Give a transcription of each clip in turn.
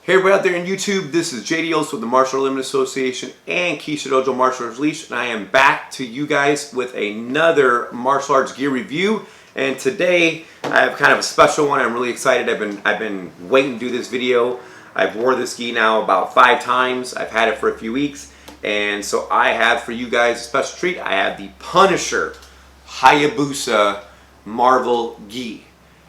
Hey everybody out there in YouTube, this is JD Ols with the Martial Art Limited Association and Keisha Dojo Martial Arts Leash, and I am back to you guys with another martial arts gear review. And today I have kind of a special one. I'm really excited. I've been waiting to do this video. I've wore this gi now about 5 times. I've had it for a few weeks, and so I have for you guys a special treat. I have the Punisher Hayabusa Marvel gi,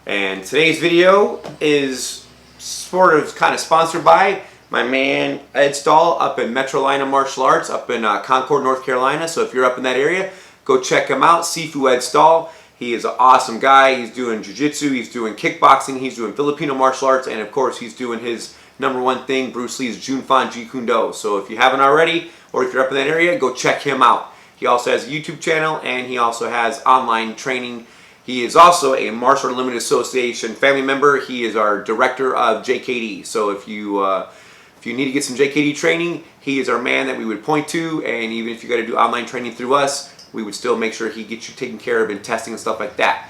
and today's video is sort of kind of sponsored by my man Ed Stahl up in Metrolina Martial Arts up in Concord, North Carolina. So if you're up in that area, go check him out. Sifu Ed Stahl. He is an awesome guy. He's doing jiu-jitsu, he's doing kickboxing, he's doing Filipino martial arts, and of course he's doing his #1 thing, Bruce Lee's Junfan Jeet Kune Do. So if you haven't already, or if you're up in that area, go check him out. He also has a YouTube channel, and he also has online training. He is also a Martial Art Limited Association family member. He is our director of JKD. So if you need to get some JKD training, he is our man that we would point to. And even if you got to do online training through us, we would still make sure he gets you taken care of in testing and stuff like that.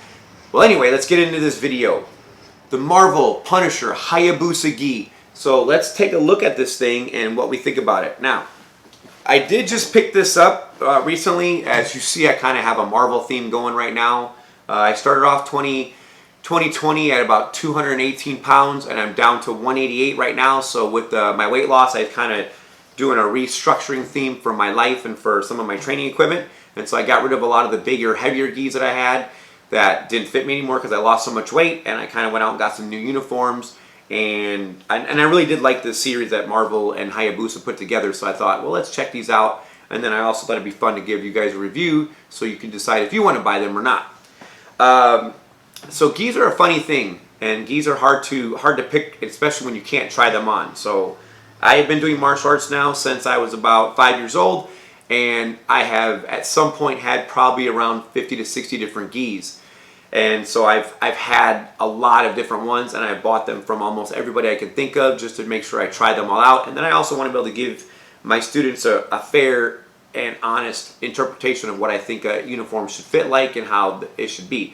Well, anyway, let's get into this video. The Marvel Punisher Hayabusa gi. So let's take a look at this thing and what we think about it. Now, I did just pick this up recently. As you see, I kind of have a Marvel theme going right now. I started off 2020 at about 218 pounds, and I'm down to 188 right now. So with my weight loss, I'm kind of doing a restructuring theme for my life and for some of my training equipment. And so I got rid of a lot of the bigger, heavier gis that I had that didn't fit me anymore because I lost so much weight. And I kind of went out and got some new uniforms. And I really did like this series that Marvel and Hayabusa put together. So I thought, well, let's check these out. And then I also thought it'd be fun to give you guys a review so you can decide if you want to buy them or not. So gis are a funny thing, and gis are hard to pick, especially when you can't try them on. So I have been doing martial arts now since I was about 5 years old, and I have at some point had probably around 50 to 60 different gis. And so I've had a lot of different ones, and I've bought them from almost everybody I can think of just to make sure I try them all out. And then I also want to be able to give my students a fair and honest interpretation of what I think a uniform should fit like and how it should be.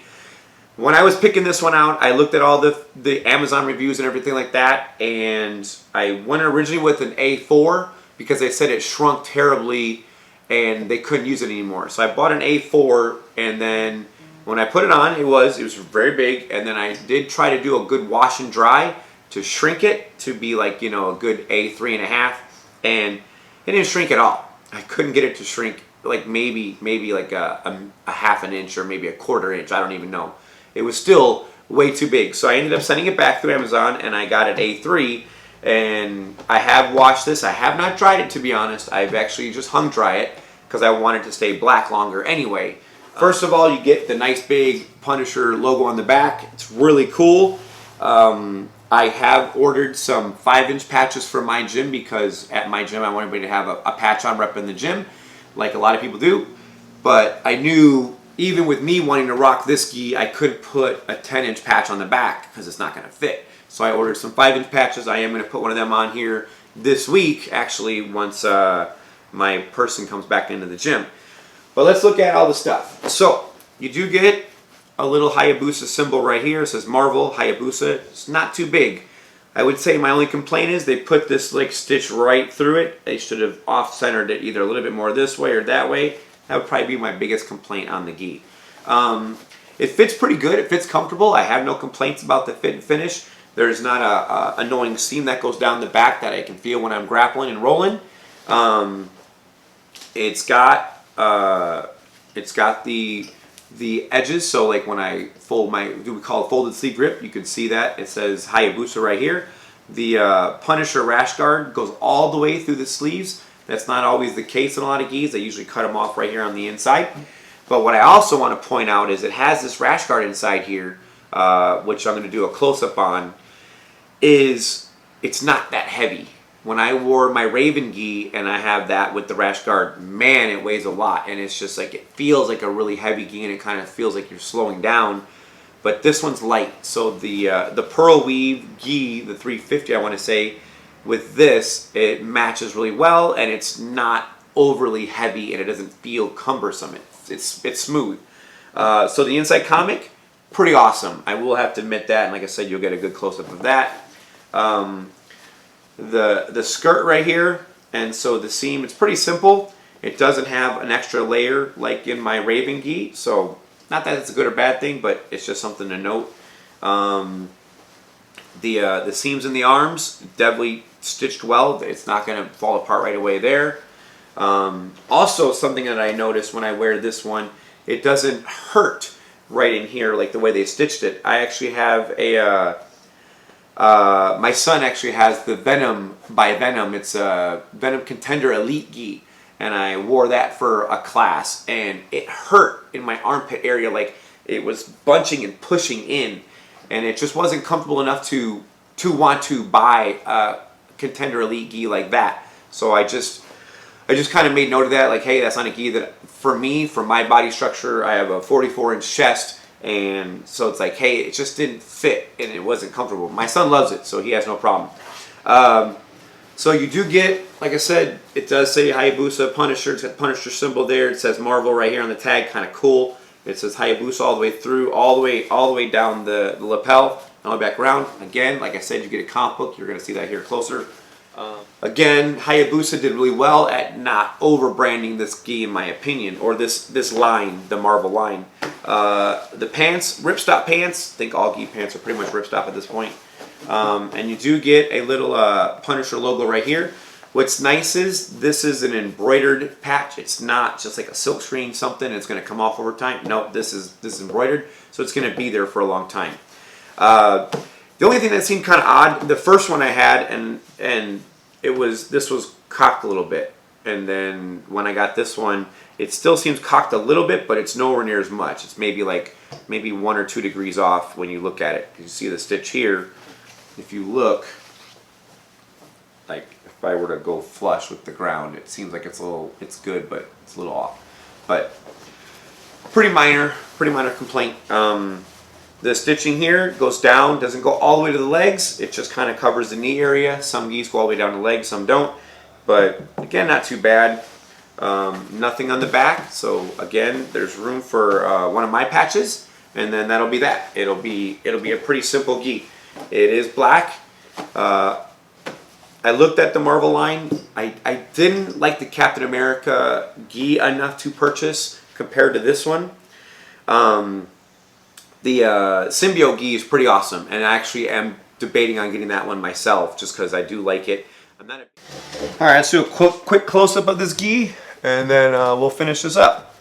When I was picking this one out, I looked at all the Amazon reviews and everything like that, and I went originally with an A4 because they said it shrunk terribly and they couldn't use it anymore. So I bought an A4, and then when I put it on, it was very big, and then I did try to do a good wash and dry to shrink it to be like, you know, a good A3.5, and it didn't shrink at all. I couldn't get it to shrink, like maybe like a half an inch or maybe a quarter inch. I don't even know. It was still way too big. So I ended up sending it back through Amazon, and I got it A3. And I have washed this. I have not dried it, to be honest. I've actually just hung dry it because I wanted to stay black longer anyway. First of all, you get the nice big Punisher logo on the back. It's really cool. I have ordered some 5-inch patches for my gym because at my gym I want everybody to have a patch on rep in the gym, like a lot of people do. But I knew even with me wanting to rock this gi, I couldn't put a 10-inch patch on the back because it's not going to fit. So I ordered some 5-inch patches. I am going to put one of them on here this week, actually, once my person comes back into the gym. But let's look at all the stuff. So you do get a little Hayabusa symbol right here. It says Marvel Hayabusa. It's not too big. I would say my only complaint is they put this like stitch right through it. They should have off-centered it either a little bit more this way or that way. That would probably be my biggest complaint on the gi. It fits pretty good. It fits comfortable. I have no complaints about the fit and finish. There's not a annoying seam that goes down the back that I can feel when I'm grappling and rolling. It's got the edges, so like when I fold we call it folded sleeve grip, you can see that it says Hayabusa right here. The Punisher rash guard goes all the way through the sleeves. That's not always the case in a lot of gis. They usually cut them off right here on the inside. But what I also want to point out is it has this rash guard inside here, which I'm going to do a close-up on, is it's not that heavy. When I wore my Raven gi and I have that with the rash guard, man, it weighs a lot. And it's just like, it feels like a really heavy gi, and it kind of feels like you're slowing down. But this one's light. So the Pearl Weave gi, the 350, I want to say, with this, it matches really well, and it's not overly heavy, and it doesn't feel cumbersome. It's smooth. So the inside comic, pretty awesome. I will have to admit that, and like I said, you'll get a good close-up of that. the skirt right here, and so the seam, it's pretty simple. It doesn't have an extra layer like in my Raven gi, so not that it's a good or bad thing, but it's just something to note. The seams in the arms, definitely stitched well. It's not going to fall apart right away there. Also, something that I noticed when I wear this one, it doesn't hurt right in here like the way they stitched it. I actually have a my son actually has the Venom by Venom. It's a Venom Contender Elite gi, and I wore that for a class, and it hurt in my armpit area, like it was bunching and pushing in, and it just wasn't comfortable enough to want to buy a Contender Elite gi like that. So I just kind of made note of that, like, hey, that's not a gi that, for me, for my body structure, I have a 44-inch chest, and so it's like, hey, it just didn't fit, and it wasn't comfortable. My son loves it, so he has no problem. So you do get, like I said, it does say Hayabusa Punisher. It's got Punisher symbol there. It says Marvel right here on the tag, kind of cool. It says Hayabusa all the way through, all the way down the lapel, all the way back around. Again, like I said, you get a comic book. You're going to see that here closer. Again, Hayabusa did really well at not over-branding this gi, in my opinion, or this line, the Marvel line. The pants, ripstop pants. I think all gi pants are pretty much ripstop at this point. And you do get a little Punisher logo right here. What's nice is this is an embroidered patch. It's not just like a silk screen something. It's going to come off over time. Nope, this is embroidered, so it's going to be there for a long time. The only thing that seemed kind of odd, the first one I had, and this was cocked a little bit, and then when I got this one, it still seems cocked a little bit, but it's nowhere near as much. It's maybe 1 or 2 degrees off when you look at it. You see the stitch here. If you look, like if I were to go flush with the ground, it seems like it's good, but it's a little off. But pretty minor complaint. The stitching here goes down, doesn't go all the way to the legs. It just kind of covers the knee area. Some geese go all the way down the legs, some don't. But again, not too bad. Nothing on the back. So again, there's room for one of my patches, and then that'll be that. It'll be a pretty simple gi. It is black. I looked at the Marvel line. I didn't like the Captain America gi enough to purchase compared to this one. The Symbiote gi is pretty awesome, and I actually am debating on getting that one myself just because I do like it. Alright, let's do a quick close-up of this gi, and then we'll finish this up.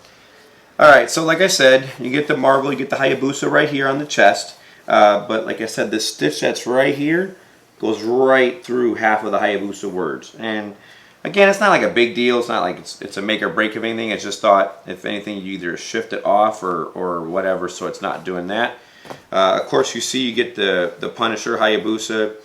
Alright, so like I said, you get the Marvel, you get the Hayabusa right here on the chest, but like I said, this stitch that's right here goes right through half of the Hayabusa words. And again, it's not like a big deal. It's not like it's a make or break of anything. I just thought, if anything, you either shift it off or whatever, so it's not doing that. Of course, you see you get the Punisher Hayabusa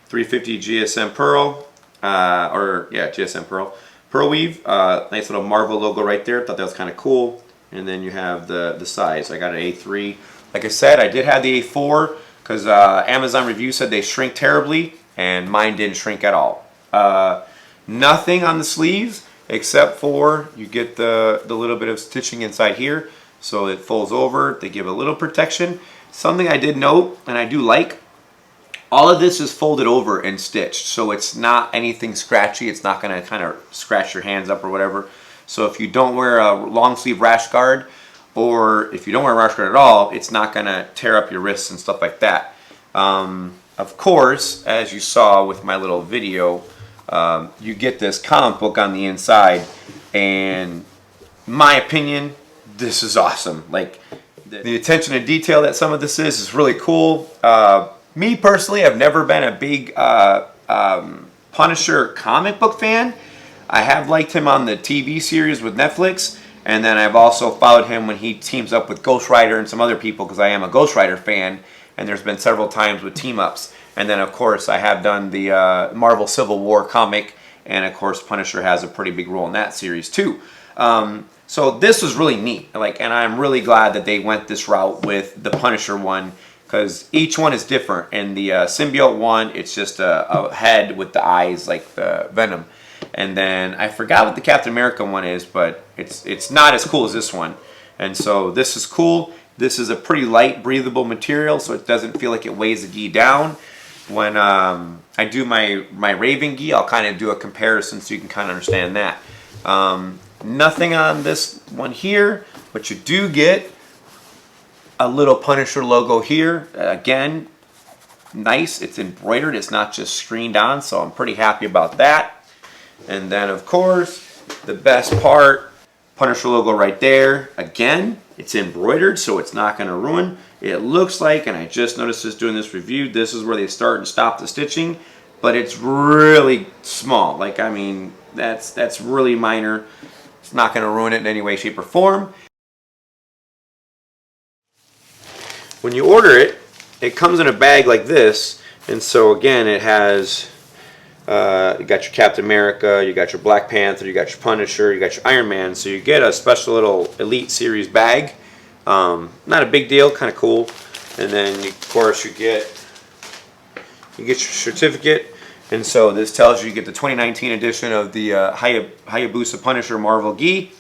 350 GSM Pearl, GSM Pearl. Pearl weave, nice little Marvel logo right there. Thought that was kind of cool. And then you have the size. I got an A3. Like I said, I did have the A4 because Amazon review said they shrink terribly, and mine didn't shrink at all. Nothing on the sleeves except for you get the little bit of stitching inside here, so it folds over. They give a little protection. Something I did note, and I do like, all of this is folded over and stitched, so it's not anything scratchy. It's not going to kind of scratch your hands up or whatever. So if you don't wear a long sleeve rash guard, or if you don't wear a rash guard at all, it's not going to tear up your wrists and stuff like that. Of course, as you saw with my little video, you get this comic book on the inside, and in my opinion, this is awesome. Like, the attention to detail that some of this is really cool. Me personally, I've never been a big Punisher comic book fan. I have liked him on the TV series with Netflix, and then I've also followed him when he teams up with Ghost Rider and some other people, because I am a Ghost Rider fan, and there's been several times with team-ups. And then, of course, I have done the Marvel Civil War comic, and, of course, Punisher has a pretty big role in that series, too. So this was really neat, and I'm really glad that they went this route with the Punisher one, because each one is different. And the Symbiote one, it's just a head with the eyes like the Venom. And then I forgot what the Captain America one is, but it's not as cool as this one. And so this is cool. This is a pretty light, breathable material, so it doesn't feel like it weighs the gi down. when I do my Raven gi, I'll kind of do a comparison so you can kind of understand that. Nothing on this one here, but you do get a little Punisher logo here. Again, nice. It's embroidered. It's not just screened on, so I'm pretty happy about that. And then, of course, the best part, Punisher logo right there. Again, it's embroidered, so it's not going to ruin. It looks like, and I just noticed this doing this review, this is where they start and stop the stitching, but it's really small. Like, I mean, that's really minor. It's not going to ruin it in any way, shape, or form. When you order it, it comes in a bag like this, and so again, it has, you got your Captain America, you got your Black Panther, you got your Punisher, you got your Iron Man, so you get a special little Elite Series bag. Not a big deal, kind of cool. And then, of course, you get your certificate, and so this tells you get the 2019 edition of the Hayabusa Punisher Marvel gi,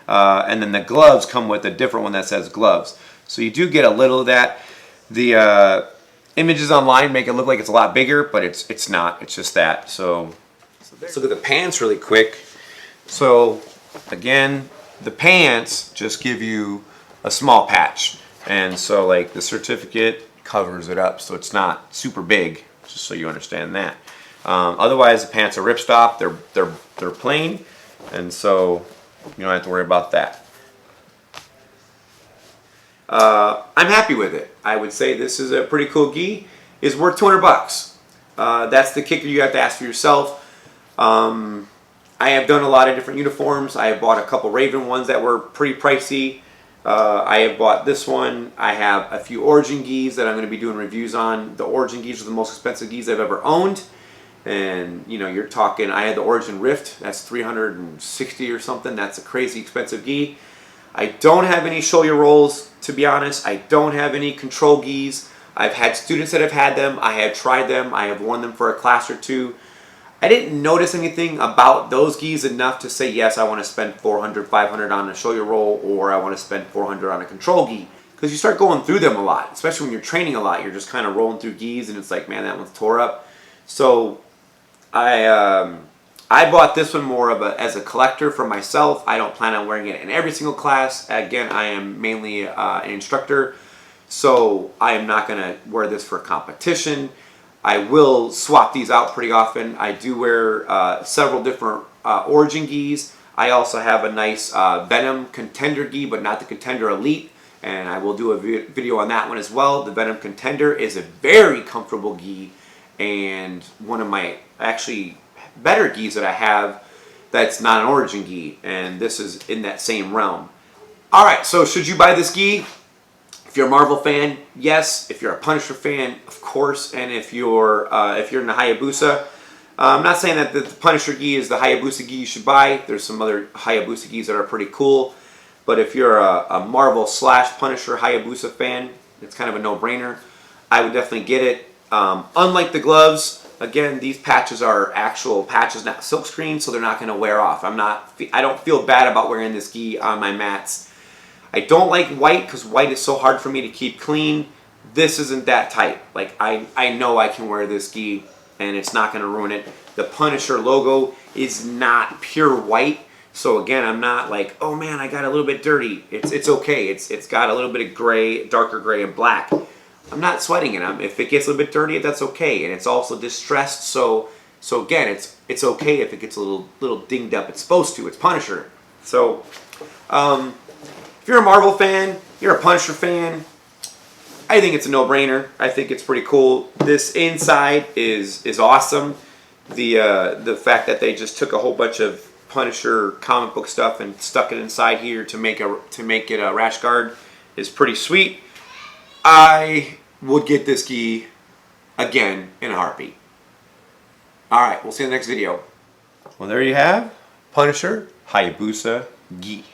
and then the gloves come with a different one that says gloves. So you do get a little of that. The images online make it look like it's a lot bigger, but it's not. It's just that. So let's look at the pants really quick. So again, the pants just give you a small patch, and so like the certificate covers it up, so it's not super big. Just so you understand that. Otherwise, the pants are ripstop. They're plain, and so you don't have to worry about that. I'm happy with it. I would say this is a pretty cool gi. It's worth 200 bucks. That's the kicker you have to ask for yourself. I have done a lot of different uniforms. I have bought a couple Raven ones that were pretty pricey. I have bought this one. I have a few Origin gis that I'm going to be doing reviews on. The Origin gis are the most expensive gis I've ever owned. And, you know, you're talking, I had the Origin Rift. That's $360 or something. That's a crazy expensive gi. I don't have any shoulder rolls, to be honest. I don't have any control gis. I've had students that have had them. I have tried them. I have worn them for a class or two. I didn't notice anything about those gis enough to say, yes, I want to spend $400, $500 on a shoulder roll, or I want to spend $400 on a control gi. Because you start going through them a lot, especially when you're training a lot. You're just kind of rolling through gis, and it's like, man, that one's tore up. So I bought this one more of as a collector for myself. I don't plan on wearing it in every single class. Again, I am mainly an instructor, so I am not going to wear this for competition. I will swap these out pretty often. I do wear several different Origin gis. I also have a nice Venom Contender gi, but not the Contender Elite, and I will do a video on that one as well. The Venom Contender is a very comfortable gi, and one of my actually better gis that I have that's not an Origin gi, and this is in that same realm. Alright, so should you buy this gi? If you're a Marvel fan, yes. If you're a Punisher fan, of course. And if you're in the Hayabusa, I'm not saying that the Punisher gi is the Hayabusa gi you should buy. There's some other Hayabusa gis that are pretty cool, but if you're a Marvel / Punisher Hayabusa fan, it's kind of a no-brainer. I would definitely get it. Unlike the gloves, again, these patches are actual patches, not silkscreen, so they're not going to wear off. I don't feel bad about wearing this gi on my mats. I don't like white because white is so hard for me to keep clean. This isn't that tight. Like, I know I can wear this gi and it's not going to ruin it. The Punisher logo is not pure white, so again, I'm not like, oh man, I got a little bit dirty. It's okay. It's got a little bit of gray, darker gray and black. I'm not sweating it. If it gets a little bit dirty, that's okay. And it's also distressed, so again, it's okay if it gets a little dinged up. It's supposed to. It's Punisher. So if you're a Marvel fan, you're a Punisher fan, I think it's a no-brainer. I think it's pretty cool. This inside is awesome. The fact that they just took a whole bunch of Punisher comic book stuff and stuck it inside here to make it a rash guard is pretty sweet. I would get this gi again in a heartbeat. Alright, we'll see you in the next video. Well, there you have Punisher Hayabusa gi.